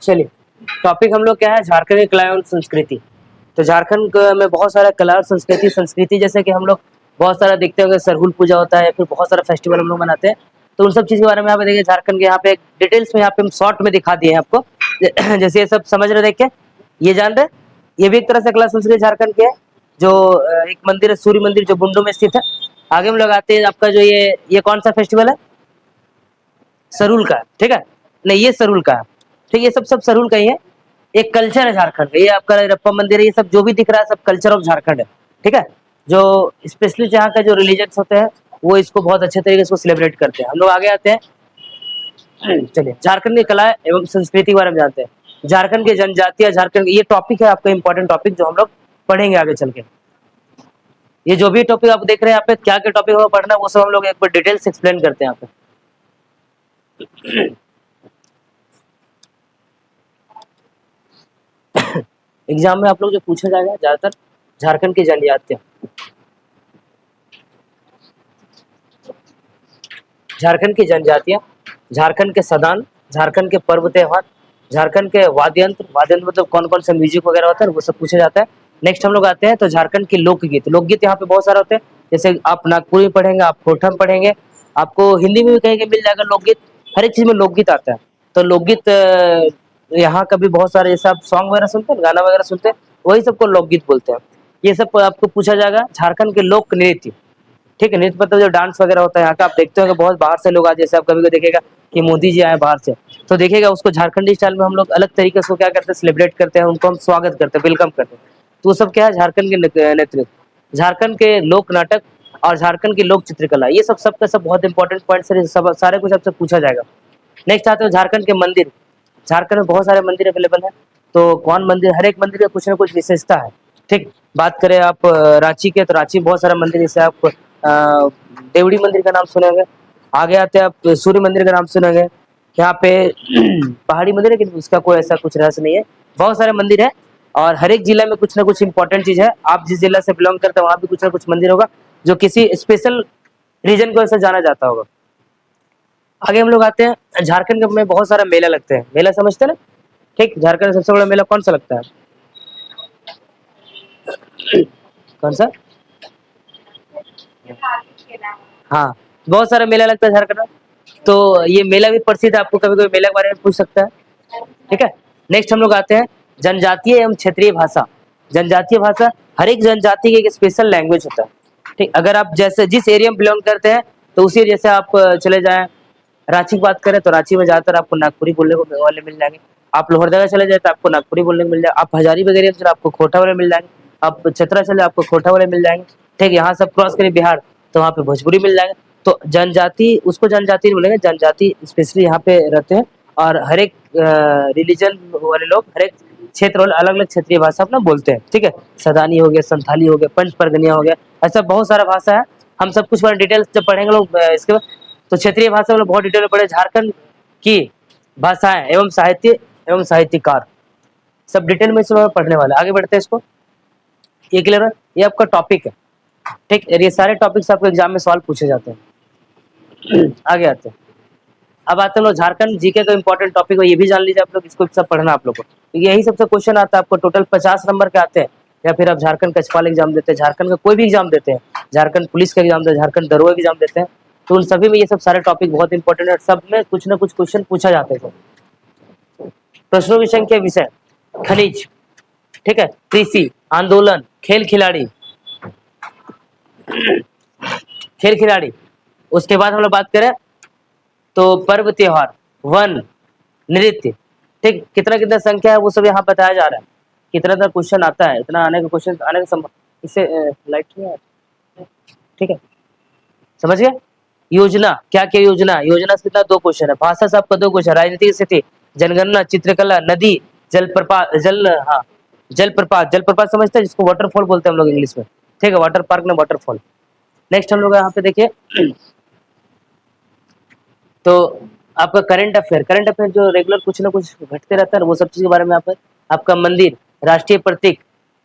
चलिए, टॉपिक हम लोग क्या है, झारखंड की कला एवं संस्कृति। तो झारखंड में बहुत सारा कला और संस्कृति जैसे कि हम लोग बहुत सारा देखते होंगे, सरहुल पूजा होता है, फिर बहुत सारा फेस्टिवल हम लोग मनाते हैं। तो उन सब चीज़ के बारे में यहाँ पे देखिए, झारखंड के यहाँ पे एक डिटेल्स में यहाँ पे हम शॉर्ट में दिखा दिए हैं आपको। जैसे ये सब समझ रहे, देख के ये जान रहे, ये भी एक तरह से कला संस्कृति झारखंड की है। जो एक मंदिर है, सूर्य मंदिर, जो बुंडू में स्थित है। आगे हम लोग आते हैं, आपका जो ये कौन सा फेस्टिवल है, सरुल का, ठीक है। नहीं, ये सरुल का है, ठीक। ये सब सब सरुल का ही है। एक कल्चर है झारखंड का, ये आपका रप्पा मंदिर है, ये सब जो भी दिख रहा है सब कल्चर ऑफ झारखंड है, ठीक है। जो स्पेशली जहाँ का जो रिलीजन्स होते हैं वो इसको बहुत अच्छे तरीके से सेलिब्रेट करते हैं। हम लोग आगे आते हैं, चलिए झारखंड की कला एवं संस्कृति के बारे में जानते हैं। झारखंड की जनजातियां, झारखंड ये टॉपिक है आपका इंपॉर्टेंट टॉपिक, जो हम लोग पढ़ेंगे आगे चल के। ये जो भी टॉपिक आप देख रहे हैं यहाँ पे, क्या क्या टॉपिक हमें पढ़ना है वो सब हम लोग एक बार डिटेल्स एक्सप्लेन करते हैं यहाँ पे। एग्जाम में आप लोग जो पूछा जाएगा ज्यादातर, झारखंड की जनजातियां, झारखंड की जनजातियां, झारखंड के सदान, झारखंड के पर्व त्योहार, झारखंड के वाद्य यंत्र, मतलब कौन कौन सा म्यूजिक वगैरह होता है वो सब पूछा जाता है। नेक्स्ट हम लोग आते हैं तो झारखंड के लोकगीत। लोकगीत यहाँ पे बहुत सारे होते हैं, जैसे आप नागपुरी में पढ़ेंगे, आप कोठा में पढ़ेंगे, आपको हिंदी में भी कहीं मिल जाएगा लोकगीत। हर एक चीज में लोकगीत आता है। तो लोकगीत यहाँ का भी बहुत सारे, जैसे आप सॉन्ग वगैरह सुनते हैं, गाना वगैरह सुनते हैं, वही सबको लोकगीत बोलते हैं। ये सब आपको पूछा जाएगा। झारखंड के लोक नृत्य, ठीक है, नृत्य मतलब जो डांस वगैरह होता है यहाँ का, आप देखते होंगे बहुत बाहर से लोग आते हैं। जैसे आप कभी कभी देखेगा कि मोदी जी आए बाहर से, तो देखिएगा उसको झारखंडी स्टाइल में हम लोग अलग तरीके से क्या करते हैं, सेलिब्रेट करते हैं, उनको हम स्वागत करते हैं, वेलकम करते हैं। तो वो सब क्या है, झारखंड के नेतृत्व, झारखंड के लोक नाटक और झारखंड की लोक चित्रकला, ये सब सबका सब बहुत इंपॉर्टेंट पॉइंट है, सब सारे कुछ आपसे पूछा जाएगा। नेक्स्ट आते हैं झारखंड के मंदिर। झारखंड में बहुत सारे मंदिर अवेलेबल है। तो कौन मंदिर, हर एक मंदिर का कुछ ना कुछ विशेषता है, ठीक। बात करें आप रांची के, तो रांची में बहुत सारा मंदिर, जैसे आप देवड़ी मंदिर का नाम सुनेंगे। आगे आते हैं आप सूर्य मंदिर का नाम सुनेंगे। यहाँ पे पहाड़ी मंदिर है, लेकिन उसका कोई ऐसा कुछ रहस्य नहीं है। बहुत सारे मंदिर है और हर एक जिला में कुछ ना कुछ इंपॉर्टेंट चीज है। आप जिस जिला से बिलोंग करते हैं वहाँ भी कुछ ना कुछ मंदिर होगा, जो किसी स्पेशल रीजन को ऐसा जाना जाता होगा। आगे हम लोग आते हैं, झारखंड में बहुत सारा मेला लगते हैं। मेला समझते हैं ना, ठीक। झारखंड में सबसे बड़ा मेला कौन सा लगता है, कौन सा? हाँ, बहुत सारा मेला लगता है झारखंड में। तो ये मेला भी प्रसिद्ध है, आपको कभी कभी मेला के बारे में पूछ सकता है, ठीक है। नेक्स्ट हम लोग आते हैं जनजातीय एवं क्षेत्रीय भाषा। जनजातीय भाषा, हर एक जनजाति की एक स्पेशल लैंग्वेज होता है, ठीक। अगर आप जैसे जिस एरिया में बिलोंग करते हैं, तो उसी जैसे आप चले जाएं, रांची की बात करें तो रांची में ज्यादातर आपको नागपुरी बोलने को वाले मिल जाएंगे। आप लोहरदगा चले जाए तो आपको नागपुरी बोलने को मिल जाए। आप हजारी वगैरह चले आपको खोटा वाले मिल जाएंगे। आप चतरा चले आपको खोटा वाले मिल जाएंगे, ठीक। यहाँ सब क्रॉस करें बिहार तो वहाँ पे भोजपुरी मिल जाएंगे। तो जनजाति, उसको जनजाति नहीं बोलेंगे, जनजाति स्पेशली यहाँ पे रहते हैं। और हर एक रिलीजन वाले लोग, हर एक क्षेत्र वाले अलग अलग क्षेत्रीय भाषा अपना बोलते हैं, ठीक है। सदानी हो गया, संथाली हो गया, पंच परगनिया हो गया, ऐसा बहुत सारा भाषा है। हम सब कुछ डिटेल्स जब पढ़ेंगे लोग इसके बाद, तो क्षेत्रीय भाषा में बहुत डिटेल में पढ़े। झारखंड की भाषाएं एवं साहित्य एवं साहित्यकार, सब डिटेल में इसमें पढ़ने वाले। आगे बढ़ते हैं इसको, ये क्लियर है, ये आपका टॉपिक है, ठीक। ये सारे टॉपिक्स आपको एग्जाम में सवाल पूछे जाते हैं। आगे आते हैं, अब आते हैं लोग झारखंड जीके का इंपॉर्टेंट टॉपिक है, ये भी जान लीजिए आप लोग, इसको सब पढ़ना आप लोग को। यही सबसे क्वेश्चन आता है आपको, टोटल 50 नंबर के आते हैं। या फिर आप झारखंड कछपाल एग्जाम देते हैं, झारखंड का कोई भी एग्जाम देते हैं, झारखंड पुलिस का एग्जाम देते हैं, झारखंड दरोगा एग्जाम देते हैं, तो उन सभी में ये सब सारे टॉपिक बहुत इंपॉर्टेंट है। सब में कुछ ना कुछ क्वेश्चन पूछा जाता है। प्रश्नों की संख्या, विषय खनिज, ठीक है, कृषि, आंदोलन, खेल खिलाड़ी, खेल खिलाड़ी। उसके बाद हम लोग बात करें तो पर्व त्योहार, वन, नृत्य, ठीक। कितना कितना संख्या है वो सब यहाँ बताया जा रहा है, कितना कितना क्वेश्चन आता है, इतना आने का क्वेश्चन आने का संभव। इससे लाइट नहीं है, ठीक है, समझ गए। योजना, क्या क्या योजना, योजना से कितना, 2 क्वेश्चन है। भाषा से आपका 2 क्वेश्चन, राजनीतिक स्थिति, जनगणना, चित्रकला, नदी, जलप्रपात, हाँ, जलप्रपात, जलप्रपात समझते हैं जिसको वाटरफॉल बोलते हैं हम लोग इंग्लिश में, ठीक है, वाटर पार्क में वाटरफॉल। नेक्स्ट हम लोग यहाँ पे देखिए, तो आपका करंट अफेयर जो रेगुलर कुछ ना कुछ घटते रहता है, वो सब चीज के बारे में यहाँ पर। आपका मंदिर, राष्ट्रीय प्रतीक,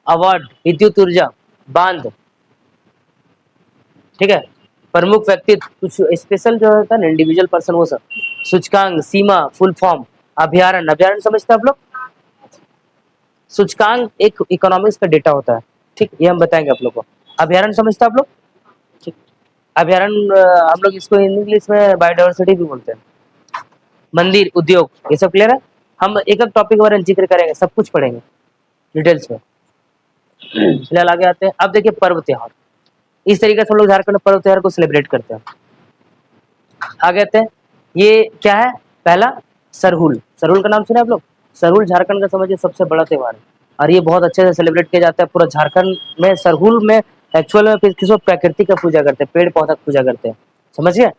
अवार्ड, विद्युत ऊर्जा, बांध, ठीक है, प्रमुख व्यक्ति, कुछ स्पेशल जो होता है ना, इंडिविजुअल पर्सन, वो सब, सूचकांक, सीमा, फुल फॉर्म, अभ्यारण, अभ्यारण समझते हैं आप लोग? सूचकांक एक इकोनॉमिक्स का डेटा होता है, ठीक, ये हम बताएंगे आप लोग को। अभ्यारण समझते हैं आप लोग? ठीक। अभ्यारण हम लोग इसको इंग्लिश में बायोडाइवर्सिटी भी बोलते हैं। मंदिर, उद्योग, ये सब क्लियर है? हम एक एक टॉपिक के बारे में जिक्र करेंगे, सब कुछ पढ़ेंगे डिटेल्स में। फिलहाल आगे आते हैं। अब देखिए पर्व त्योहार, इस तरीके से हम लोग झारखंड में पर्व त्योहार को सेलिब्रेट करते हैं। आगे आते हैं, ये क्या है? पहला सरहुल, सरहुल का नाम सुना आप लोग? सरहुल झारखंड का समझिए सबसे बड़ा त्योहार है और ये बहुत अच्छे से सेलिब्रेट किया जाता है पूरा झारखंड में। सरहुल में एक्चुअल में किसी प्रकृति का पूजा करते हैं, पेड़ पौधा का पूजा करते हैं, समझिए।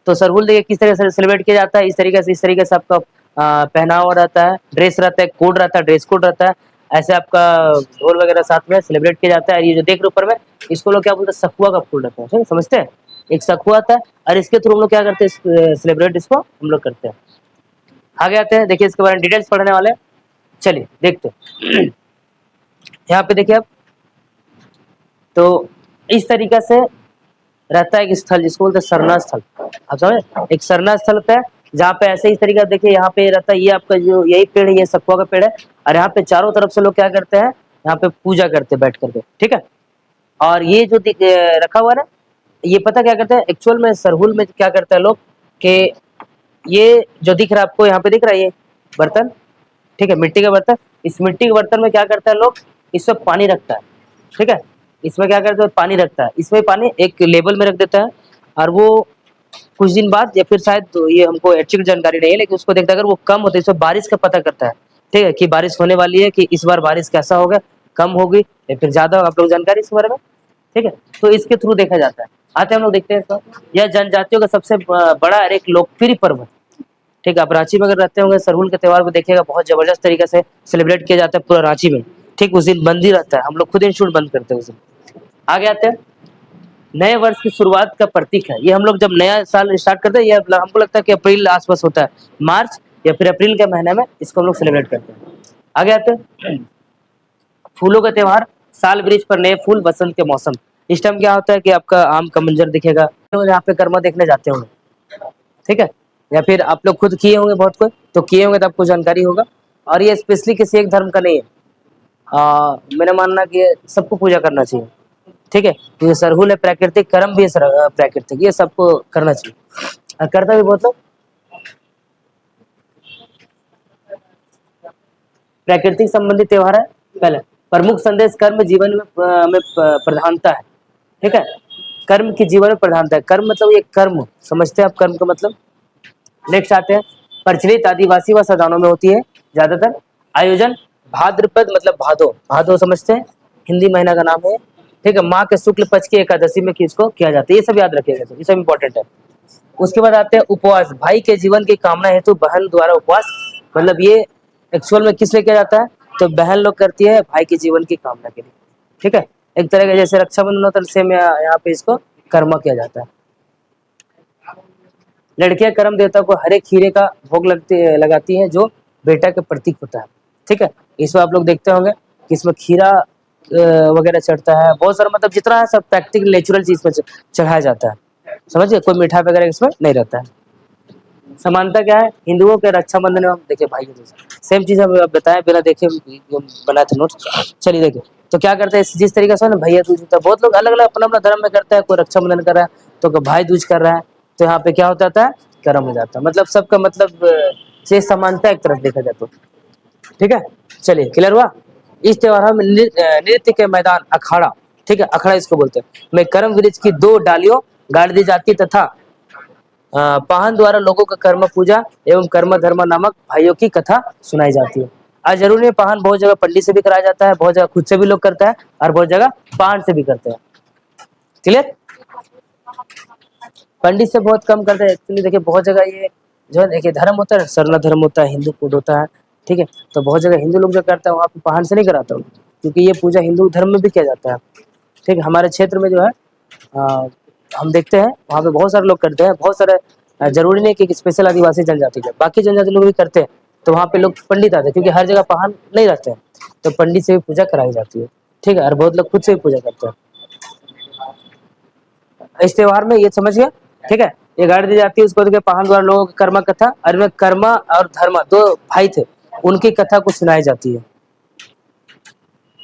तो सरहुल देखिए किस तरह से सेलिब्रेट किया जाता है, इस तरीके से आपका पहनावा रहता है, ड्रेस रहता है, कोड रहता है, ड्रेस कोड रहता है, ऐसे आपका ढोल वगैरह साथ में सेलिब्रेट किया जाता है। ये जो देख रहे ऊपर में, इसको लोग क्या बोलते हैं? सखुआ का फूल रहता है, ठीक है? समझते हैं? एक सखुआ आता है और इसके थ्रू हम लोग क्या करते हैं? सेलिब्रेट इसको हम लोग करते हैं। आगे आते हैं, देखिए इसके बारे में डिटेल्स पढ़ने वाले हैं। चलिए देखते हैं। यहाँ पे देखिए आप, तो इस तरीके से रहता है एक स्थल जिसको बोलते हैं सरना स्थल। आप समझे? एक सरना स्थल होता है जहाँ पे ऐसे इस तरीका देखिए यहाँ पे रहता है, ये आपका जो यही पेड़ है, ये सखुआ का पेड़ है और यहाँ पे चारों तरफ से लोग क्या करते हैं? यहाँ पे पूजा करते हैं बैठ करके, ठीक है? और ये जो रखा हुआ है ना, ये पता क्या करते हैं एक्चुअल में? सरहुल में क्या करते हैं लोग कि ये जो दिख रहा है आपको, यहाँ पे दिख रहा है ये बर्तन, ठीक है, मिट्टी का बर्तन। इस मिट्टी के बर्तन में क्या करते हैं लोग? इसमें पानी रखता है, ठीक है? इसमें क्या करते हैं? पानी रखता है, इसमें पानी एक लेवल में रख देता है और वो कुछ दिन बाद या फिर शायद, तो ये हमको एक्चुअल जानकारी नहीं है, लेकिन उसको देखता है अगर वो कम होता है, इसमें बारिश का पता करता है, ठीक है, कि बारिश होने वाली है, कि इस बार बारिश कैसा होगा, कम होगी या फिर ज्यादा, आप लोग जानकारी इस बारे में, ठीक है? तो इसके थ्रू देखा जाता है। आते हैं हम लोग देखते हैं इसको। यह जनजातियों का सबसे बड़ा और एक लोकप्रिय पर्व है, ठीक है? आप रांची में अगर रहते होंगे, सरहुल के त्योहार को देखिएगा, बहुत जबरदस्त तरीके से सेलिब्रेट किया जाता है पूरा रांची में, ठीक? उस दिन बंद ही रहता है, हम लोग खुद इंस्टीट्यूट बंद करते हैं उस दिन। आगे आते हैं, नए वर्ष की शुरुआत का प्रतीक है ये। हम लोग जब नया साल स्टार्ट करते हैं, ये हमको लगता है कि अप्रैल आसपास होता है, मार्च या फिर अप्रैल के महीने में इसको हम लोग सेलिब्रेट करते हैं। आगे आते हैं, फूलों का त्योहार, साल वृक्ष पर नए फूल, बसंत के मौसम। इस टाइम क्या होता है कि आपका आम का मंजर दिखेगा, तो यहाँ पे कर्मा देखने जाते होंगे, ठीक है? या फिर आप लोग खुद किए होंगे, बहुत कोई तो किए होंगे, तो आपको जानकारी होगा। और ये स्पेशली किसी एक धर्म का नहीं है, मेरा मानना कि सबको पूजा करना चाहिए, ठीक है? तो ये सरहुल है, प्राकृतिक कर्म भी है, प्राकृतिक, ये सबको करना चाहिए और करता भी बहुत लोग। प्राकृतिक संबंधित त्योहार है। पहले प्रमुख संदेश, कर्म जीवन में प्रधानता है, ठीक है? कर्म की जीवन में प्रधानता है। कर्म मतलब ये कर्म, समझते हैं आप कर्म का मतलब? नेक्स्ट आते हैं, प्रचलित आदिवासी व सदानों में होती है ज्यादातर। आयोजन भाद्रपद मतलब भादो, भादो समझते हैं? हिंदी महीना का नाम है, ठीक है? माँ के शुक्ल पक्ष की एकादशी में किसको किया जाता है, ये सब याद रखिएगा, तो ये सब इंपॉर्टेंट है। उसके बाद आते हैं उपवास, भाई के जीवन की कामना हेतु बहन द्वारा उपवास, मतलब ये एक्चुअल में किस लिए किया जाता है? तो बहन लोग करती है भाई के जीवन की कामना के लिए, ठीक है? एक तरह का जैसे रक्षाबंधन होता है, सेम यहाँ पे इसको कर्म किया जाता है। लड़कियां कर्म देवता को हरे खीरे का भोग लगाती हैं, जो बेटा के प्रतीक होता है, ठीक है? इसमें आप लोग देखते होंगे कि इसमें खीरा वगैरह चढ़ता है, बहुत सारा, मतलब जितना है सब प्रैक्टिकल नेचुरल चीज में चढ़ाया जाता है, समझिए? कोई मिठाई वगैरह इसमें नहीं रहता है। समानता क्या है? हिंदुओं के रक्षाबंधन में हम देखिए भाई सेम चीज हम बताएं बिना देखे बनाए थे नोट्स। चलिए देखिए, तो क्या करते हैं, जिस तरीके से ना भैया दूज होता है, बहुत लोग अलग अलग अपना अपना धर्म में करता है, कोई रक्षाबंधन कर रहा है तो कोई भाई दूज कर रहा है, तो यहाँ पे क्या हो जाता है? कर्म हो जाता है, मतलब सबका मतलब से समानता एक तरफ देखा जाए तो, ठीक है? चलिए क्लियर हुआ? इस त्योहार में नृत्य के मैदान, अखाड़ा, ठीक है, अखाड़ा इसको बोलते हैं, में कर्म वृक्ष की दो डालियों गाड़ दी जाती तथा पाहन द्वारा लोगों का कर्म पूजा एवं कर्म धर्म नामक भाइयों की कथा सुनाई जाती है। आज जरूर नहीं, पाहन बहुत जगह पंडित से भी कराया जाता है, बहुत जगह खुद से भी लोग करता है और बहुत जगह पाहन से भी करते हैं, क्लियर? पंडित से बहुत कम करते हैं एक्चुअली। देखिए बहुत जगह ये जो है, देखिए धर्म होता है, सरना धर्म होता है, हिंदू कोड होता है, ठीक है? तो बहुत जगह हिंदू लोग जो करता है वहाँ पे पाहन से नहीं कराता हूँ, क्योंकि ये पूजा हिंदू धर्म में भी किया जाता है, ठीक है? हमारे क्षेत्र में जो है हम देखते हैं वहाँ पे बहुत सारे लोग करते हैं, बहुत सारे जरूरी नहीं कि स्पेशल आदिवासी जनजाति के, बाकी जनजाति लोग भी करते हैं, तो वहाँ पे लोग पंडित आते हैं, क्योंकि हर जगह पाहन नहीं रहते हैं, तो पंडित से भी पूजा कराई जाती है, ठीक है? और बहुत लोग खुद से भी पूजा करते हैं। इस त्योहार में ये समझ गया, ठीक है? ये गाड़ी दी जाती है उसको देखिए पाहन द्वारा लोगों की कर्म कथा, और में कर्म और धर्म दो भाई थे, उनकी कथा को सुनाई जाती है।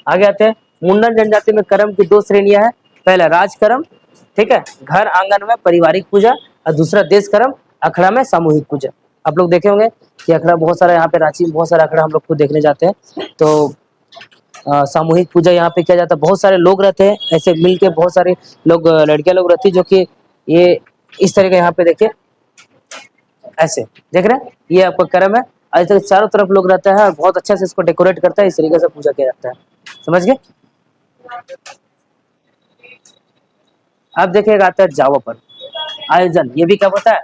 आगे आते हैं, मुंडन जनजाति में कर्म की दो श्रेणियां हैं। पहला राजकर्म, ठीक है, घर आंगन में पारिवारिक पूजा, और दूसरा देश कर्म, अखड़ा में सामूहिक पूजा। आप लोग देखे होंगे कि अखड़ा बहुत सारा, यहाँ पे रांची में बहुत सारा अखड़ा हम लोग को देखने जाते हैं। तो सामूहिक पूजा यहाँ पे किया जाता है, बहुत सारे लोग रहते हैं ऐसे मिल के, बहुत सारे लोग लड़कियां लोग रहती है जो कि ये इस तरह का यहाँ पे देखिए ऐसे देख रहे हैं, ये आपका कर्म है। आज तक चारों तरफ लोग रहता है और बहुत अच्छा से इसको डेकोरेट करता है, इस तरीके से पूजा किया जाता है। समझ गए? अब देखिए आता है जावा पर आयोजन, ये भी क्या होता है,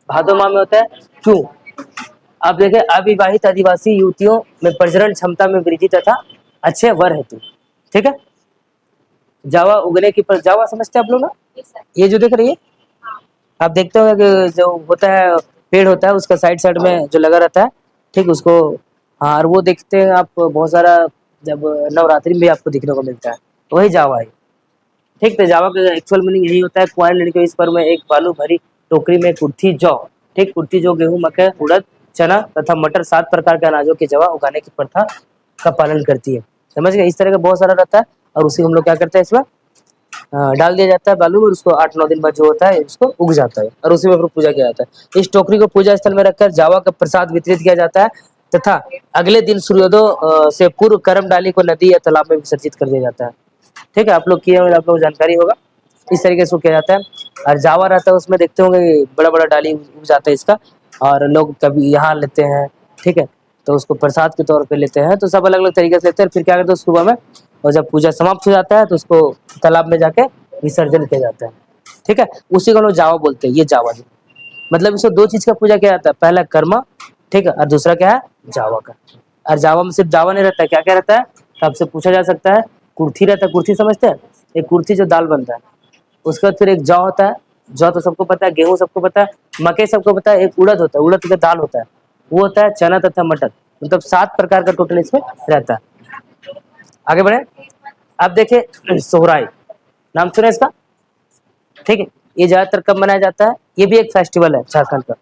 भादो माह में होता है। क्यों? अब देखिए अविवाहित आदिवासी युवतियों में प्रजनन क्षमता में वृद्धि तथा अच्छे वर हेतु, ठीक है, जावा उगने की पर, जावा समझते हैं आप लोग ना, ये जो देख रही है, आप देखते हो कि जो होता है पेड़ होता है उसका साइड साइड में जो लगा रहता है, ठीक, उसको, हाँ, और वो देखते हैं आप बहुत सारा, जब नवरात्रि में भी आपको दिखने को मिलता है, तो वही जावा है। ठीक, तो जावा का एक्चुअल मीनिंग यही होता है, कुंवारी लड़कियों इस पर्व में एक बालू भरी टोकरी में कुर्थी जौ, ठीक, कुर्थी जौ, गेहूं, मकई, उड़द, चना तथा मटर, 7 प्रकार के अनाजों की जवा उगाने की प्रथा का पालन करती है। समझ गए? इस तरह का बहुत सारा रहता है, और उसी को हम लोग क्या करते हैं, इसमें डाल दिया जाता है बालू में, और उसको 8-9 दिन बाद जो होता है उसको उग जाता है, और उसी में फिर पूजा किया जाता है। इस टोकरी को पूजा स्थल में रखकर जावा का प्रसाद वितरित किया जाता है, तथा अगले दिन सूर्योदय से पूर्व करम डाली को नदी या तालाब में विसर्जित कर दिया जाता है। ठीक है, आप लोग किए होंगे, आप लोग जानकारी होगा, इस तरीके से किया जाता है। और जावा रहता है उसमें देखते होंगे बड़ा बड़ा डाली उग जाता है इसका, और लोग कभी यहाँ लेते हैं, ठीक है, तो उसको प्रसाद के तौर पे लेते हैं, तो सब अलग अलग तरीके से लेते हैं। फिर क्या करते हैं सुबह में, और जब पूजा समाप्त हो जाता है तो उसको तालाब में जाके विसर्जन किया जाता है। ठीक है, उसी को हम लोग जावा बोलते हैं। ये जावा जी, मतलब इसको दो चीज का पूजा किया जाता है, पहला कर्मा, ठीक है, और दूसरा क्या है, जावा का। और जावा में सिर्फ जावा नहीं रहता है, क्या क्या रहता है, तो आपसे पूछा जा सकता है, कुर्थी रहता है, कुर्थी समझते हैं, एक कुर्थी जो दाल बनता है, उसके बाद फिर एक जौ होता है, जौ तो सबको पता है, गेहूं सबको पता है, मकई सबको पता है, एक उड़द होता है, उड़द का दाल होता है, वो होता है चना तथा मटर, मतलब 7 प्रकार का टोटल इसमें रहता है। आगे बढ़े, अब देखिए सोहराई, नाम सुना इसका, ठीक है, ये ज्यादातर कब मनाया जाता है, ये भी एक फेस्टिवल है झारखंड का,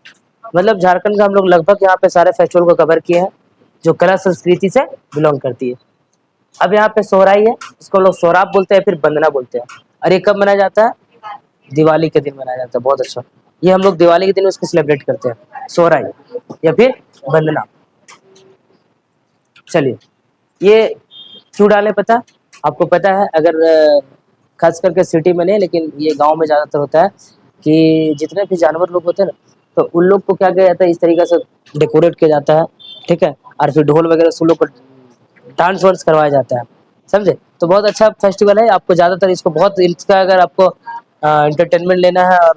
मतलब झारखंड का हम लोग लगभग यहाँ पे सारे फेस्टिवल को कवर किए हैं जो कला संस्कृति से बिलोंग करती है। अब यहाँ पे सोहराई है, इसको लोग सोहराब बोलते हैं, फिर बंदना बोलते हैं। और ये कब मनाया जाता है, दिवाली के दिन मनाया जाता है, बहुत अच्छा, ये हम लोग दिवाली के दिन उसको सेलिब्रेट करते हैं, सोहराई या फिर बंदना। चलिए, ये क्यों डाले पता, आपको पता है, अगर खास करके सिटी में नहीं, लेकिन ये गांव में ज़्यादातर होता है कि जितने भी जानवर लोग होते हैं ना, तो उन लोग को क्या किया जाता है, इस तरीके से डेकोरेट किया जाता है, ठीक है, और फिर ढोल वगैरह से उन लोग को डांस वांस करवाया जाता है, समझे? तो बहुत अच्छा फेस्टिवल है, आपको ज़्यादातर इसको बहुत, इसका अगर आपको एंटरटेनमेंट लेना है और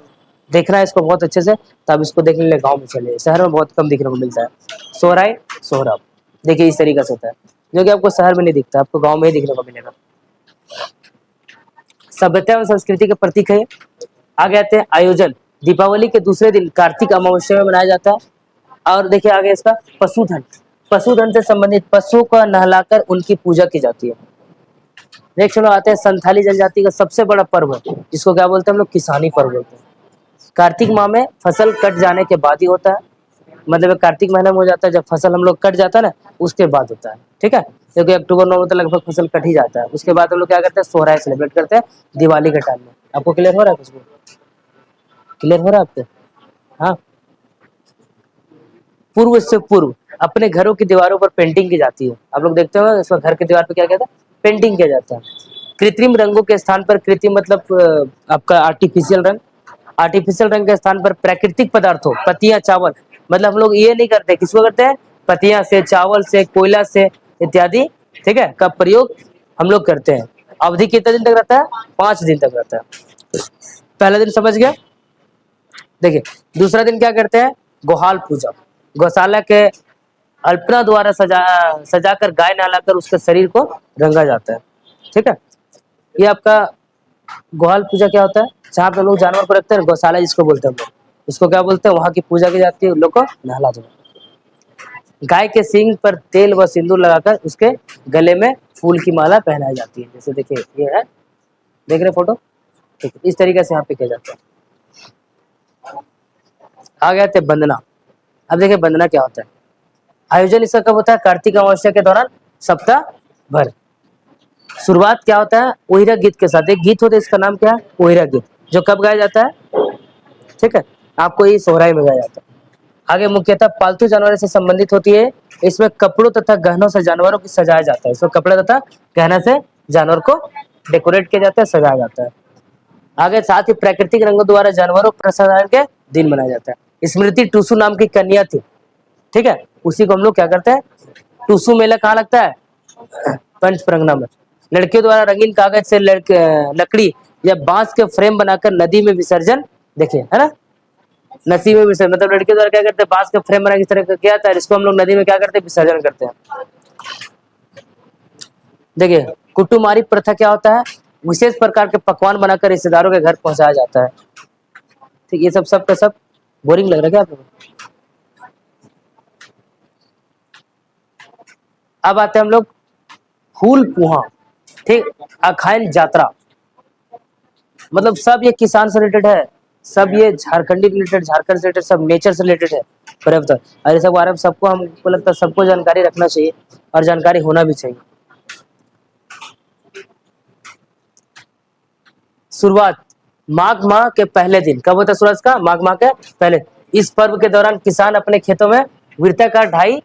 देखना है इसको बहुत अच्छे से, तो आप इसको देखने के लिए गाँव में चले, शहर में बहुत कम देखने को मिलता है। सोहराई, सोहराब, देखिए इस तरीके से होता है, जो कि आपको शहर में नहीं दिखता, आपको गाँव में ही दिखने को मिलेगा। सभ्यता एवं संस्कृति के प्रतीक है। आगे आते हैं आयोजन, दीपावली के दूसरे दिन कार्तिक अमावस्या में मनाया जाता है। और देखिए आगे इसका पशुधन, पशुधन से संबंधित पशुओं को नहलाकर उनकी पूजा की जाती है। नेक्स्ट हम लोग आते हैं संथाली जनजाति का सबसे बड़ा पर्व, जिसको क्या बोलते हैं हम लोग, किसानी पर्व बोलते हैं। कार्तिक माह में फसल कट जाने के बाद ही होता है, मतलब कार्तिक महीने में हो जाता है, जब फसल हम लोग कट जाता है ना उसके बाद होता है, ठीक है, क्योंकि अक्टूबर नवंबर तक लगभग फसल कट ही जाता है, उसके बाद हम लोग क्या करते हैं, सोहराय सेलिब्रेट करते हैं दिवाली के टाइम में। आपको क्लियर हो रहा है, कुछ क्लियर हो रहा है आपको? हाँ, पूर्व से पूर्व अपने घरों की दीवारों पर पेंटिंग की जाती है, आप लोग देखते हो इसमें घर की दीवार पर क्या कहता है, पेंटिंग किया जाता है। कृत्रिम रंगों के स्थान पर, कृत्रिम मतलब आपका आर्टिफिशियल रंग, आर्टिफिशियल रंग के स्थान पर प्राकृतिक पदार्थों, पत्तियां, चावल, मतलब हम लोग ये नहीं करते, किसको करते हैं, पत्तियां से, चावल से, कोयला से इत्यादि, ठीक है, का प्रयोग हम लोग करते हैं। अवधि कितने दिन तक रहता है, 5 दिन तक रहता है। पहला दिन समझ गया। देखिए दूसरा दिन क्या करते हैं, गोहाल पूजा, गौशाला के अल्पना द्वारा सजाकर गाय नहलाकर उसके शरीर को रंगा जाता है, ठीक है। ये आपका गोहाल पूजा क्या होता है, जहाँ पे लोग जानवर को रखते हैं, गौशाला जिसको बोलते हैं हम लोग, उसको क्या बोलते हैं, वहाँ की पूजा की जाती है, उन लोग को नहला दो। गाय के सींग पर तेल व सिंदूर लगाकर उसके गले में फूल की माला पहनाई जाती है, जैसे देखिए ये है, देख रहे फोटो, ठीक है, इस तरीके से यहाँ पे किया जाता है। आ गए थे बंदना। अब देखिए बंदना क्या होता है। आयोजन इसका कब होता है? कार्तिक अमावस्या के दौरान सप्ताह भर। शुरुआत क्या होता है? ओहिरा गीत के साथ। एक गीत होता है, इसका नाम क्या है? ओहिरा गीत, जो कब गाया जाता है? ठीक है, आपको ये सोहराई में गाया जाता है। आगे मुख्यतः पालतू जानवरों से संबंधित होती है। इसमें कपड़ों तथा गहनों से जानवरों को सजाया जाता है। इसमें कपड़े तथा गहना से जानवर को डेकोरेट किया जाता है, सजाया जाता है। आगे साथ ही प्राकृतिक रंगों द्वारा जानवरों प्रसारण के दिन मनाया जाता है। स्मृति टूसू नाम की कन्या थी, ठीक है, उसी को हम लोग क्या करते हैं? टूसू मेला कहाँ लगता है? पंच परगना में। लड़कियों द्वारा रंगीन कागज से लकड़ी या बांस के फ्रेम बनाकर नदी में विसर्जन, देखिए है ना, नदी में विसर्जन, मतलब लड़कियों द्वारा क्या करते हैं? बांस के फ्रेम बना के इस तरह का किया था, इसको हम लोग नदी में क्या करते हैं? विसर्जन करते हैं। देखिए कुटुमारी प्रथा क्या होता है? विशेष प्रकार के पकवान बनाकर रिश्तेदारों के घर पहुंचाया जाता है। ठीक, ये सब का सब बोरिंग लग रहा है क्या आप लोगों को? अब आते हैं हम लोग फूल पुहा, ठीक, अखाइन जात्रा, मतलब सब ये किसान से रिलेटेड है, सब ये झारखंडी रिलेटेड, झारखंड से रिलेटेड, सब नेचर से रिलेटेड है पर्याप्त। और ये सब बारे में सबको, हमको लगता है सबको जानकारी रखना चाहिए और जानकारी होना भी चाहिए। शुरुआत माघ माह के पहले दिन, कब होता है सूरज का? माघ माह के पहले। इस पर्व के दौरान किसान अपने खेतों में वृत्ताकार 2.5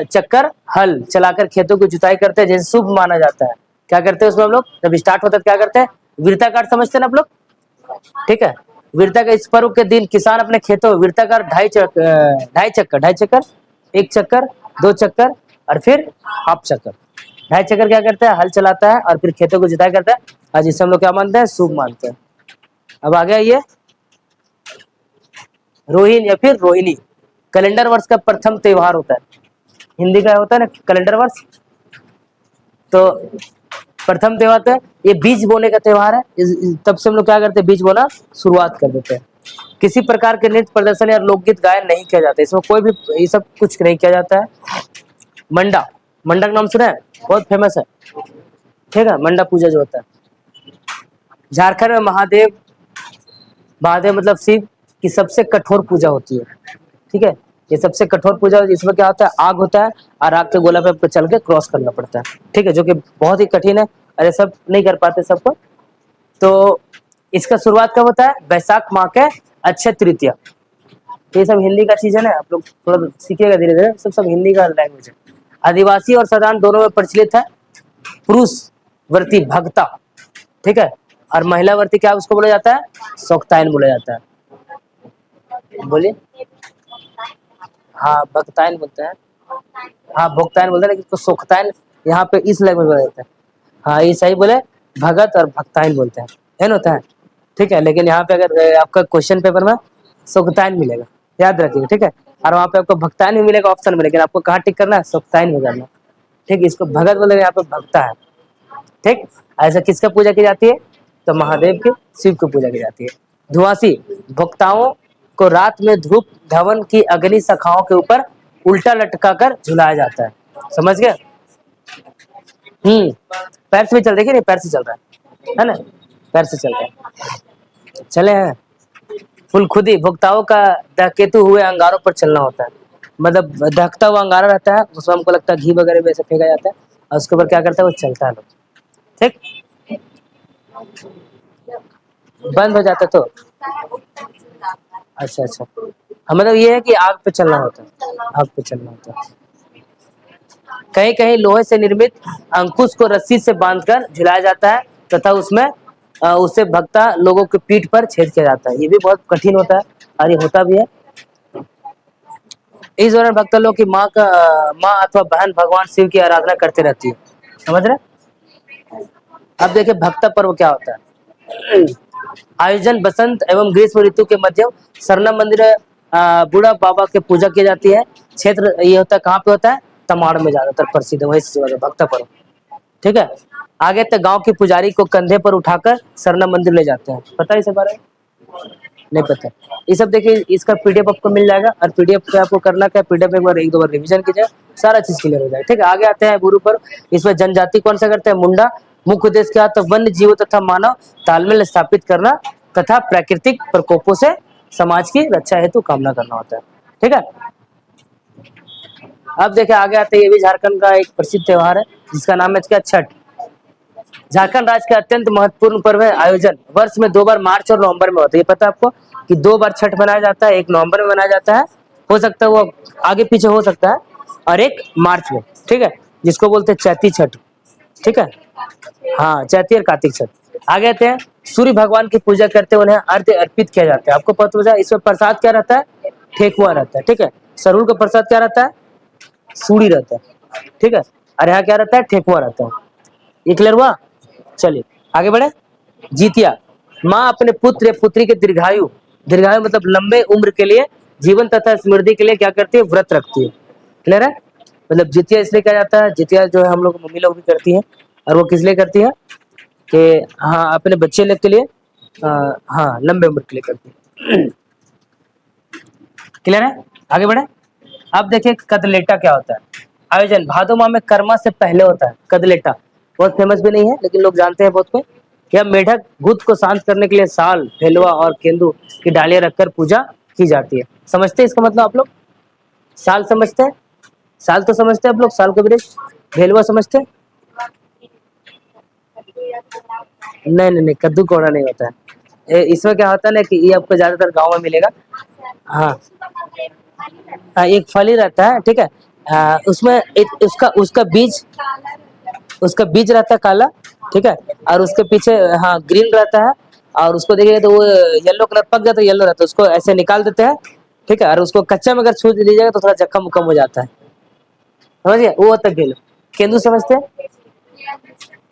चक्कर हल चलाकर खेतों की जुताई करते हैं, जैसे शुभ माना जाता है। क्या करते हैं उसमें हम लोग? जब स्टार्ट होता है तो क्या करते हैं? वृत्ताकार समझते हैं ना आप लोग, ठीक है। वृत्ताकार, इस पर्व के दिन किसान अपने खेतों में वृत्ताकार 2.5 चक्कर, 1 चक्कर, 2 चक्कर और फिर हाफ चक्कर, 2.5 चक्कर क्या करता है? हल चलाता है और फिर खेतों को जुताई करता है, और जिसे हम लोग क्या मानते हैं? शुभ मानते हैं। अब आ गया ये रोहिन या फिर रोहिणी, कैलेंडर वर्ष का प्रथम त्योहार होता है। हिंदी का होता है ना कैलेंडर वर्ष, तो प्रथम त्योहार है ये, बीज बोने का त्योहार है। तब से हम लोग क्या करते हैं? बीज बोना शुरुआत कर देते हैं। किसी प्रकार के नृत्य प्रदर्शन या लोकगीत गायन नहीं किया जाता है, इसमें कोई भी ये सब कुछ नहीं किया जाता है। मंडा, मंडा का नाम सुना है? बहुत फेमस है, ठीक है, मंडा पूजा जो होता है। झारखंड में महादेव, महादेव मतलब शिव की सबसे कठोर पूजा होती है, ठीक है। ये सबसे कठोर पूजा, इसमें क्या होता है? आग होता है और आग के गोला पे चल के क्रॉस करना पड़ता है, ठीक है, जो कि बहुत ही कठिन है, अरे सब नहीं कर पाते सबको। तो इसका शुरुआत कब होता है? बैसाख माह के अक्षय तृतीया। ये सब हिंदी का चीज है ना, आप लोग थोड़ा सीखिएगा धीरे धीरे, सब हिंदी का लैंग्वेज है। आदिवासी और साधारण दोनों में प्रचलित है। पुरुष व्रती भक्ता, ठीक है, और महिला व्रती क्या उसको बोला जाता है? सोक्तायन बोला जाता है। बोलिए। हाँ भक्तायन बोलते हैं, हाँ भोक्तायन बोलते हैं, लेकिन इसको सोक्तायन यहाँ पे इस लैंग्वेज में बोला जाता है। हाँ ये सही बोले, भगत और भक्तायन बोलते हैं, है ना, होता है, ठीक है। लेकिन यहाँ पे अगर आपका क्वेश्चन पेपर में सोक्तायन मिलेगा, याद रखिएगा, ठीक है। और वहाँ पे आपको भक्तायन भी मिलेगा ऑप्शन में, लेकिन आपको कहाँ टिक करना है? सोक्तायन में करना, ठीक। इसको भगत बोले, यहाँ पे भक्ता है, ठीक। ऐसा किसका पूजा की जाती है? तो महादेव के, शिव की पूजा की जाती है। धुआंसी, भक्ताओं को रात में धूप धवन की अग्नि शाखाओं के ऊपर उल्टा लटका कर झुलाया जाता है, समझ गए? पैर से भी चल, देखिए पैर से चल रहा है ना, पैर से चल रहा है, चले हैं फुल खुद ही। भक्ताओं का दहकेतु हुए अंगारों पर चलना होता है, मतलब दहकता हुआ अंगारा रहता है, उसमें हमको लगता है घी वगैरह में ऐसे फेंका जाता है, और उसके ऊपर क्या करता है? वो चलता है लोग, ठीक। बंद हो जाता तो अच्छा अच्छा, मतलब ये है कि आग पे चलना होता है, आग पे चलना होता है। कहीं कहीं लोहे से निर्मित अंकुश को रस्सी से बांधकर झुलाया जाता है तथा उसमें उससे भक्ता लोगों के पीठ पर छेद किया जाता है। ये भी बहुत कठिन होता है और ये होता भी है। इस दौरान भक्त लोग की माँ अथवा बहन भगवान शिव की आराधना करते रहती है, समझ रहे? अब देखिए भक्ता पर्व क्या होता है। आयोजन बसंत एवं ग्रीष्म ऋतु के मध्य सरना मंदिर बूढ़ा बाबा की पूजा की जाती है। क्षेत्र ये होता है, कहाँ पे होता है? तमाड़ में ज्यादातर प्रसिद्ध है, वही से भक्ता पर्व, ठीक है। आगे तक गांव के पुजारी को कंधे पर उठाकर सरना मंदिर ले जाते हैं, पता है इस बारे में? नहीं पता। ये सब देखिए, इसका पीडीएफ आपको मिल जाएगा, और पीडीएफ पे आपको करना क्या? पीडीएफ एक बार 1-2 बार रिवीजन कीजिए, सारा चीज क्लियर हो जाएगा, ठीक है। आगे आते हैं गुरु पर्व। इसमें जनजाति कौन सा करते हैं? मुंडा। मुख्य उद्देश्य क्या? तो वन्य जीवों तथा मानव तालमेल स्थापित करना तथा प्राकृतिक प्रकोपों से समाज की रक्षा हेतु कामना करना होता है। ठीक है, अब देखिए आगे आते हैं, ये भी झारखंड का एक प्रसिद्ध त्योहार है जिसका नाम है क्या, छठ। झारखंड राज्य का अत्यंत महत्वपूर्ण पर्व है। आयोजन वर्ष में 2 बार मार्च और नवंबर में होता है। ये पता है आपको कि 2 बार छठ मनाया जाता है, एक नवंबर में मनाया जाता है, हो सकता है वो आगे पीछे हो सकता है, और एक मार्च में। ठीक है, जिसको बोलते हैं चैती छठ। ठीक है, हाँ, चैती और कार्तिक छठ। आगे आते हैं, सूर्य भगवान की पूजा करते हुए उन्हें अर्घ्य अर्पित किया जाता है। आपको पता है इसमें प्रसाद क्या रहता है, ठेकुआ रहता है। ठीक है, सरुल का प्रसाद क्या रहता है, सूड़ी रहता है। ठीक है, और यहाँ क्या रहता है, ठेकुआ रहता है। ये क्लियर हुआ। चलिए आगे बढ़े। जीतिया, माँ अपने पुत्र या पुत्री के दीर्घायु, दीर्घायु मतलब लंबे उम्र के लिए, जीवन तथा समृद्धि के लिए क्या करती है, व्रत रखती है। क्लियर है, मतलब जितिया इसलिए कहा जाता है, जितिया जो है हम लोग मम्मी लोग भी करती हैं, और वो किस लिए करती है कि हाँ अपने बच्चे लोग के लिए, हाँ लंबे उम्र के लिए करती है। क्लियर है, आगे बढ़े। अब देखिए कदलेटा क्या होता है। आयोजन भादो माह में कर्मा से पहले होता है कदलेटा। बहुत फेमस भी नहीं है लेकिन लोग जानते हैं बहुत को। यह मेढक भूत को शांत करने के लिए साल, भेलवा और केंदू की डालियां रखकर पूजा की जाती है। समझते हैं इसका मतलब आप लोग, साल समझते हैं, साल तो समझते हैं आप लोग, साल का वृक्ष। भेलवा समझते हैं, नहीं नहीं नहीं, कद्दू कोहरा नहीं होता है। इसमें क्या होता है ना कि ये आपको ज्यादातर गाँव में मिलेगा। हाँ, एक फल ही रहता है। ठीक है, उसमें उसका उसका बीज, उसका बीज रहता है काला। ठीक है, और उसके पीछे हाँ ग्रीन रहता है, और उसको देखिए तो वो येलो कलर पक जाता है, येलो रहता है, उसको ऐसे निकाल देते हैं। ठीक है, और उसको कच्चा में अगर छू लीजिएगा तो थोड़ा जख्म उखम हो जाता है, समझिए, वो होता है गेलो। केंदू समझते हैं,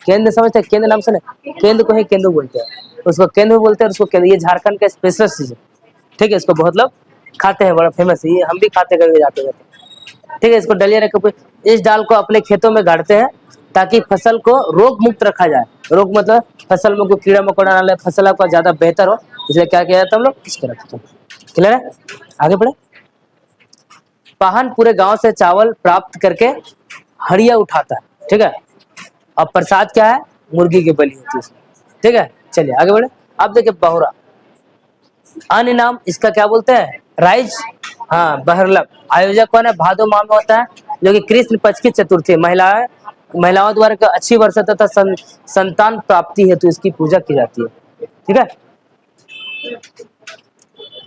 केंद्र समझते हैं, केंद्र नाम सुने, केंद्र को ही केंदू बोलते हैं, उसको केंद्र बोलते हैं, उसको केंद्र। ये झारखंड का स्पेशल चीज है। ठीक है, इसको बहुत लोग खाते हैं, बड़ा फेमस है ये, हम भी खाते कभी जाते जाते। ठीक है, इसको डलिया रख, इस डाल को अपने खेतों में गाड़ते हैं ताकि फसल को रोग मुक्त रखा जाए। रोग मतलब फसल में कोई कीड़ा मकोड़ा ना लगे, फसल आपका ज्यादा बेहतर हो, इसलिए क्या किया जाता है हम लोग इसको रखते हैं। क्लियर है, आगे बढ़े। पाहन पूरे गांव से चावल प्राप्त करके हड़िया उठाता है। ठीक है, और प्रसाद क्या है, मुर्गी की बलि होती है इसमें। ठीक है, चलिए आगे बढ़े। अब देखिए बहुरा, अन्य नाम इसका क्या बोलते हैं, राइज, हाँ बहरलब। आयोजक कौन है, भादो माह में होता है, जो कि कृष्ण पक्ष की चतुर्थी, महिलाओं द्वारा अच्छी वर्षा तथा संतान प्राप्ति हेतु इसकी पूजा की जाती है। ठीक है,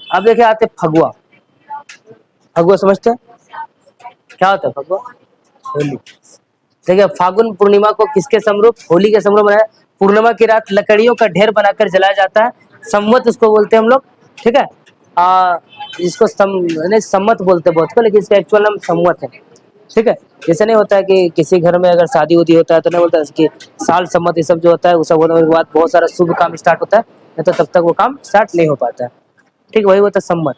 अब देखिए आते फगुआ। फगुआ समझते हैं, क्या होता है फगुआ, होली। देखिए फागुन पूर्णिमा को किसके समरूप, होली के समरूप है। पूर्णिमा की रात लकड़ियों का ढेर बनाकर जलाया जाता है। सम्मत उसको बोलते हैं हम लोग। ठीक है, इसको नहीं सम्मत बोलते हैं बहुत को, लेकिन इसका एक्चुअल नाम सम्मत है। ठीक है, जैसे नहीं होता है कि किसी घर में अगर शादी उदी होता है तो नहीं बोलता है कि साल सम्मत, ये सब जो होता है वो सब होने के बाद बहुत सारा शुभ काम स्टार्ट होता है, नहीं तो तब तक वो काम स्टार्ट नहीं हो पाता है। ठीक, वही होता है सम्मत।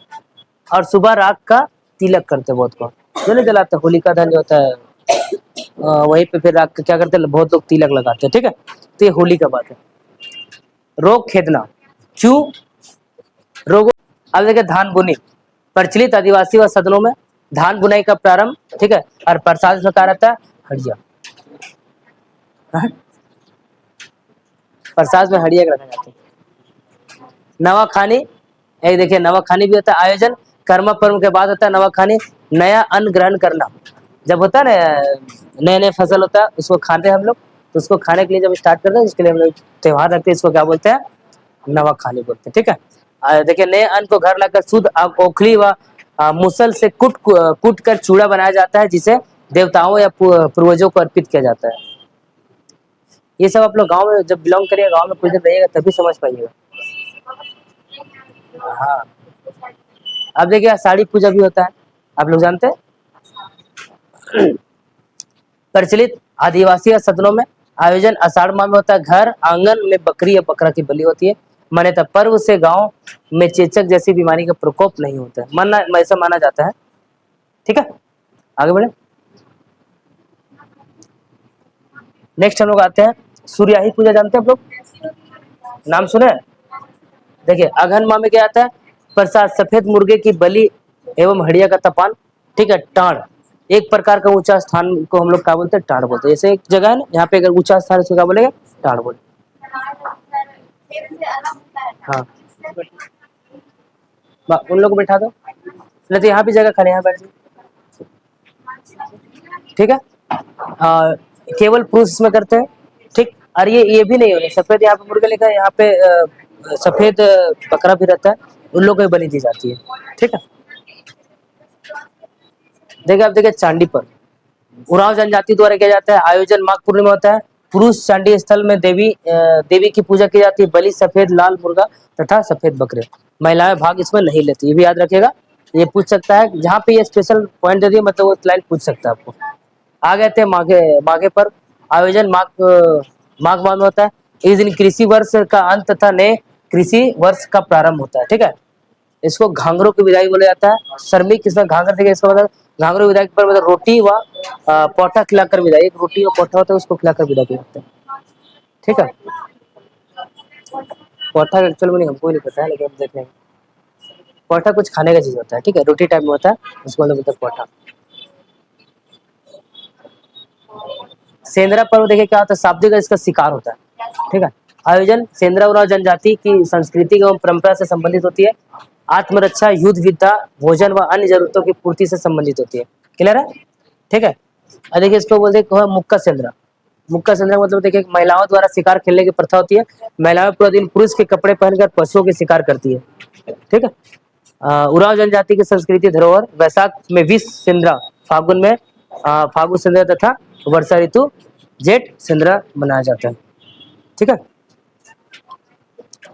और सुबह रात का तिलक करते हैं बहुत को, जो नहीं जलाते, होलिका दहन जो होता है, वहीं पे फिर रात को क्या करते हैं, बहुत लोग तिलक लगाते हैं। ठीक है, तो ये होली का बात है। रोग खेदना, क्यों रोग। अब देखिए धान बुनी, प्रचलित आदिवासी व सदनों में धान बुनाई का प्रारंभ। ठीक है, और प्रसाद में क्या रहता है, हड़िया। हाँ? प्रसाद में हड़िया रखा जाता है। नवाखानी, एक देखिए नवाखानी भी होता है। आयोजन कर्म पर्व के बाद होता है नवाखानी, नया अन्न ग्रहण करना। जब होता है ना नए नए फसल होता है उसको खाते हैं हम लोग, तो उसको खाने के लिए जब स्टार्ट करते हैं उसके लिए हम लोग त्योहार रखते हैं, इसको क्या बोलते हैं, नवाखानी बोलते हैं। ठीक है, देखिए नए अन्न को घर लाकर शुद्ध ओखली व मुसल से कूट कर चूड़ा बनाया जाता है, जिसे देवताओं या पूर्वजों को अर्पित किया जाता है। ये सब आप लोग गाँव में जब बिलोंग करिएगा, गाँव में कुछ दिन रहिएगा तभी समझ पाइएगा। हाँ, अब देखिए साड़ी पूजा भी होता है, आप लोग जानते हैं। प्रचलित आदिवासी सदनों में आयोजन आषाढ़ माह में होता है। घर आंगन में बकरी या बकरा की बलि होती है। मान्यता पर्व से गांव में चेचक जैसी बीमारी का प्रकोप नहीं होता है, मानना ऐसा माना जाता है। ठीक है, आगे बढ़े। नेक्स्ट हम लोग आते हैं सूर्याही पूजा, जानते हैं आप लोग, नाम सुने हैं? देखिए अगहन माह में क्या आता है, प्रसाद सफेद मुर्गे की बलि एवं हड़िया का तपान। ठीक है, टाण, एक प्रकार का ऊंचा स्थान को हम लोग क्या बोलते हैं, टाण बोलते हैं। जैसे एक जगह है ना यहाँ पे अगर ऊंचा स्थान, इसको क्या बोलेंगे, टाण बोले। हाँ, उन लोग को बैठा दो, नहीं तो यहाँ भी जगह खाली, यहाँ बैठ जाओ, ठीक है। केवल पुरुष इसमें करते हैं, ठीक। और ये भी नहीं होने सफेद, यहाँ पे मुर्गा लिखा है, यहाँ पे सफेद बकरा भी रहता है, उन लोग को भी बलि दी जाती है, ठीक है। देखिए आप देखिए चांदी पर उरांव जनजाति द्वारा किया जाता है, आयोजन माघ पूर्णिमा होता है, पुरुष चांदी स्थल में देवी की पूजा की जाती है, बलि सफेद लाल मुर्गा तथा सफेद बकरे, महिलाएं भाग इसमें नहीं लेती, ये भी याद रखिएगा। ये पूछ सकता है जहाँ पे ये स्पेशल पॉइंट दे दिए, मतलब वो लाइन पूछ सकता है आपको। आ गए थे माघे माघे पर, आयोजन माघ माह में होता है, इस दिन कृषि वर्ष का अंत तथा नए कृषि वर्ष का प्रारंभ होता है, ठीक है। इसको घाघरों की विदाई बोला जाता है, श्रमिक इसमें घाघर देखिए, इसका मतलब घाघरों की विदाई पर मतलब रोटी व पोठा खिलाकर विदाई, एक रोटी और पोठा होता है उसको खिलाकर विदा किया जाता है, ठीक है। पोठा एक्चुअल में नहीं, हमको नहीं पता है, लेकिन हम देख लेंगे। पोठा कुछ खाने का चीज होता है, ठीक है, रोटी टाइप में होता है, उसको मतलब बोलते हैं पोठा। सेंद्रा पर्व देखिए क्या होता है, शाब्दिक इसका शिकार होता है, ठीक है। आयोजन सेंद्रा उरांव जनजाति की संस्कृति एवं परंपरा से संबंधित होती है, आत्मरक्षा, युद्ध विद्या, भोजन व अन्य जरूरतों की पूर्ति से संबंधित होती है, क्लियर है, ठीक है। और देखिए इसको बोलते हैं मुक्का सेंद्रा, मुक्का सेंद्रा मतलब देखिए महिलाओं द्वारा शिकार खेलने की प्रथा होती है, महिलाएं पूरा दिन पुरुष के कपड़े पहनकर पशुओं के शिकार करती है, ठीक है। उरांव जनजाति की संस्कृति धरोहर, वैशाख में विष सेंद्रा, फागुन में फागु सेंद्रा तथा वर्षा ऋतु जेठ सेंद्रा मनाया जाता है, ठीक है।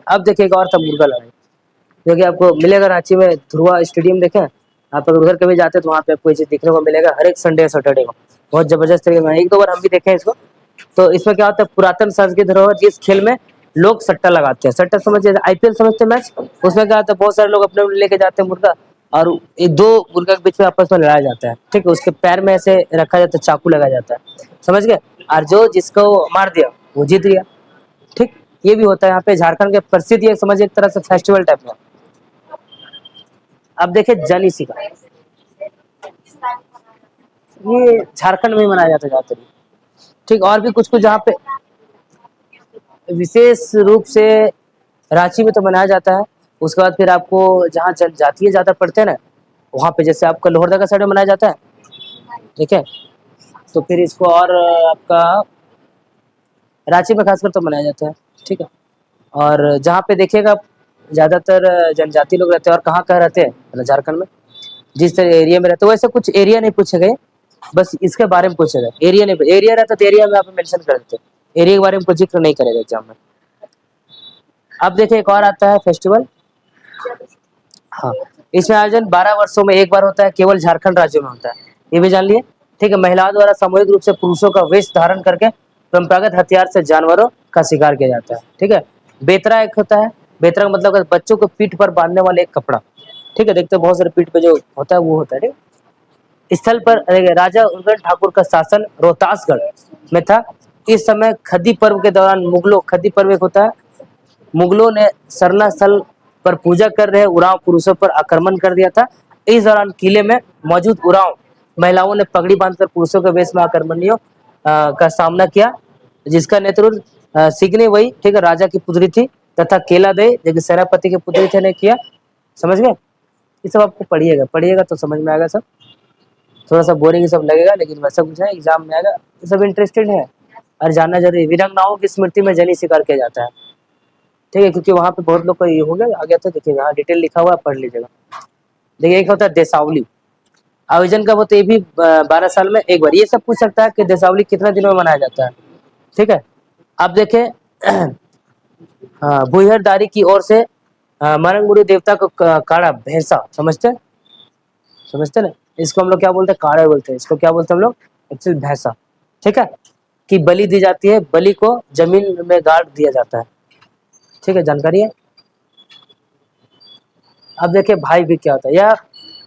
अब देखिए एक और था मुर्गा लड़ाई, जो कि आपको मिलेगा रांची में ध्रुवा स्टेडियम, देखें आप अगर उधर कभी जाते हैं तो वहाँ पे आपको ये चीज देखने को मिलेगा, हर एक संडे सैटरडे को बहुत जबरदस्त तरीके में, एक दो बार हम भी देखे हैं इसको। तो इसमें क्या होता है, पुरातन सांस्कृतिक धरोहर, जिस खेल में लोग सट्टा लगाते हैं, सट्टा समझिए आईपीएल समझते हैं मैच, उसमें क्या होता है बहुत सारे लोग अपने लेके जाते हैं मुर्गा, और एक दो मुर्गा के बीच में आपस में लड़ाया जाता है, ठीक है, उसके पैर में ऐसे रखा जाता है, चाकू लगाया जाता है, समझ गए, और जो जिसको मार दिया वो जीत गया, ठीक। ये भी होता है यहाँ पे, झारखंड के प्रसिद्ध, ये समझिए एक तरह से फेस्टिवल टाइप में। अब देखिए जनी सिका, ये झारखंड में ही मनाया जाता है ज्यादातर, ठीक। और भी कुछ कुछ जहाँ पे विशेष रूप से रांची में तो मनाया जाता है, उसके बाद फिर आपको जहाँ जनजातीय ज्यादा पड़ते हैं ना, वहाँ पे जैसे आपका लोहरदगा साइड में मनाया जाता है, ठीक है। तो फिर इसको और आपका रांची में खासकर तो मनाया जाता है, ठीक है। और जहाँ पे देखिएगा ज्यादातर जनजाति लोग रहते हैं, और कहाँ कहाँ रहते हैं, मतलब झारखंड में जिस तरह एरिया में रहते हैं, वैसे कुछ एरिया नहीं पूछे गए, बस इसके बारे में पूछे गए, एरिया नहीं, एरिया रहता तो एरिया में आप मेंशन कर देते, एरिया के बारे में कोई जिक्र नहीं करेगा एग्जाम में। अब देखिए एक और आता है फेस्टिवल, हाँ, इसमें आयोजन 12 वर्षों में एक बार होता है, केवल झारखंड राज्य में होता है, ये भी जान लिए, ठीक है। महिलाओं द्वारा सामूहिक रूप से पुरुषों का वेश धारण करके परंपरागत हथियार से जानवरों का शिकार किया जाता है, ठीक है। बेतरा एक होता है, बेतरा का मतलब बच्चों को पीठ पर बांधने वाले एक कपड़ा, ठीक है, देखते हैं बहुत सारे पीठ पे जो होता है वो होता है, ठीक। स्थल पर राजा उदयन ठाकुर का शासन रोहतासगढ़ में था, इस समय खदी पर्व के दौरान मुगलों, खदी पर्व एक होता है, मुगलों ने सरना स्थल पर पूजा कर रहे उरांव पुरुषों पर आक्रमण कर दिया था, इस दौरान किले में मौजूद उरांव महिलाओं ने पगड़ी बांधकर पुरुषों के वेश में आक्रमणियों का सामना किया, जिसका नेतृत्व सिगने वही, ठीक है, राजा की पुत्री थी, तथा केला दे जो कि सेनापति के पुत्री थे ने किया, समझ गए। ये सब आपको पढ़िएगा, पढ़िएगा तो समझ में आएगा सब, थोड़ा सा बोरिंग सब लगेगा, लेकिन वैसा कुछ है, एग्जाम में आएगा, ये सब इंटरेस्टेड है और जानना जरूरी। वीरांगनाओं की स्मृति में जनी शिकार किया जाता है, ठीक है, क्योंकि वहां पे बहुत लोग का ये हो गया, आ गया था, देखिएगा यहाँ डिटेल लिखा हुआ है, पढ़ लीजिएगा। देखिए एक होता है देसावली, आयोजन कब होता है, ये भी 12 साल में एक बार, ये सब पूछ सकता है कि देसावली कितना दिनों में मनाया जाता है, ठीक है। अब देखे भुईहरदारी की ओर से मरंगुड़ी देवता को काड़ा भैंसा, समझते समझते ना, इसको हम लोग क्या बोलते हैं, काड़ा बोलते हैं, इसको क्या बोलते हैं हम लोग, एक्चुअली भैंसा, ठीक है, कि बलि दी जाती है, बलि को जमीन में गाड़ दिया जाता है, ठीक है, जानकारी है। अब देखिए भाई भी क्या होता है,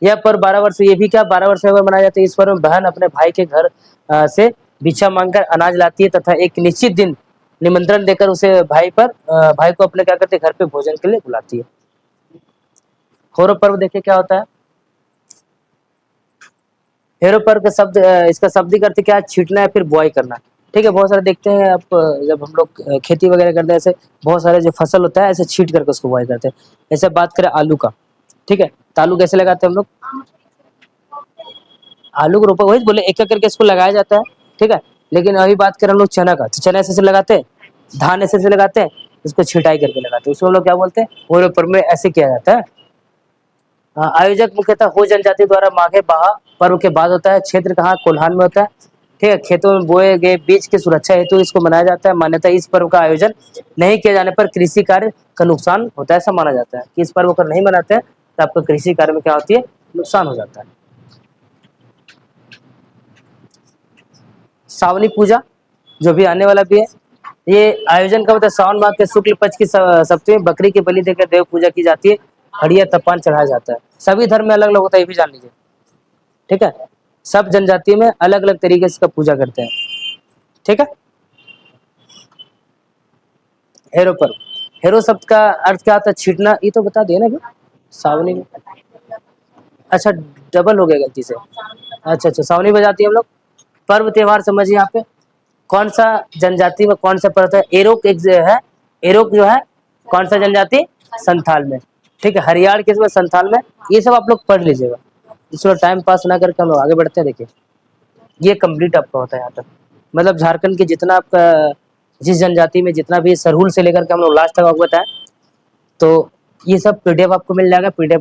यह पर्व 12 वर्ष, ये भी क्या 12 वर्ष में मनाया जाता है, इस पर्व में बहन अपने भाई के घर से भिक्षा मांगकर अनाज लाती है, तथा एक निश्चित दिन निमंत्रण देकर उसे भाई को अपने क्या करते हैं, घर पे भोजन के लिए बुलाती है। होरो पर्व देखिए क्या होता है, हेरो पर्व का शब्द इसका शाब्दिक अर्थ क्या है, छीटना या फिर बुआई करना, ठीक है। बहुत सारे देखते हैं आप, जब हम लोग खेती वगैरह करते हैं, ऐसे बहुत सारे जो फसल होता है ऐसे छीट करके उसको बुआई करते हैं। ऐसे बात करें आलू का, ठीक है। तो आलू कैसे लगाते हैं हम लोग? आलू को रोपा, वही बोले एक एक करके इसको लगाया जाता है, ठीक है। लेकिन अभी बात करें हम लोग चना का, तो चना ऐसे लगाते हैं, धान ऐसे लगाते हैं, इसको छिटाई करके लगाते हैं, उसको हम लोग क्या बोलते हैं? और ऊपर में ऐसे किया जाता है। आयोजक मुख्यतः हो जनजाति द्वारा माघे बहा पर्व के बाद होता है। क्षेत्र कहाँ? कोल्हान में होता है, ठीक है। खेतों में बोए गए बीज की सुरक्षा हेतु इसको मनाया जाता है। मान्यता इस पर्व का आयोजन नहीं किए जाने पर कृषि कार्य का नुकसान होता है, ऐसा माना जाता है कि इस पर्व को नहीं मनाते हैं तो आपका कृषि कार्य में क्या होती है? नुकसान हो जाता है। सावनी पूजा जो भी आने वाला भी है, ये आयोजन का होता है सावन माह के शुक्ल पक्ष की सप्तमी, बकरी की बलि देकर देव पूजा की जाती है, हड़िया तपान चढ़ाया जाता है। सभी धर्म में अलग अलग होता है, ये भी जान लीजिए, ठीक है। सब जनजाति में अलग अलग तरीके से इसका पूजा करते हैं, ठीक है। हेरो पर्व, हेरो शब्द का अर्थ क्या होता है? छीटना, ये तो बता दिया ना अभी सावनी में। अच्छा, डबल हो गया गलती से। अच्छा अच्छा, सावनी बजाती है हम लोग। पर्व त्योहार समझिए यहाँ पे, कौन सा जनजाति में कौन सा पर्व है? एरोक एक जो है, एरोक जो है कौन सा जनजाति? संथाल में, ठीक है। हरियाण किसमें? संथाल में। ये सब आप लोग पढ़ लीजिएगा, इसमें टाइम पास ना करके हम लोग आगे बढ़ते हैं। देखिए, ये कंप्लीट आपका होता है यहाँ तक, मतलब झारखंड के जितना आपका जिस जनजाति में जितना भी सरहुल से लेकर के हम लोग लास्ट तक आपको बताएं, तो ये सब पीडीएफ आपको मिल जाएगा। पीडीएफ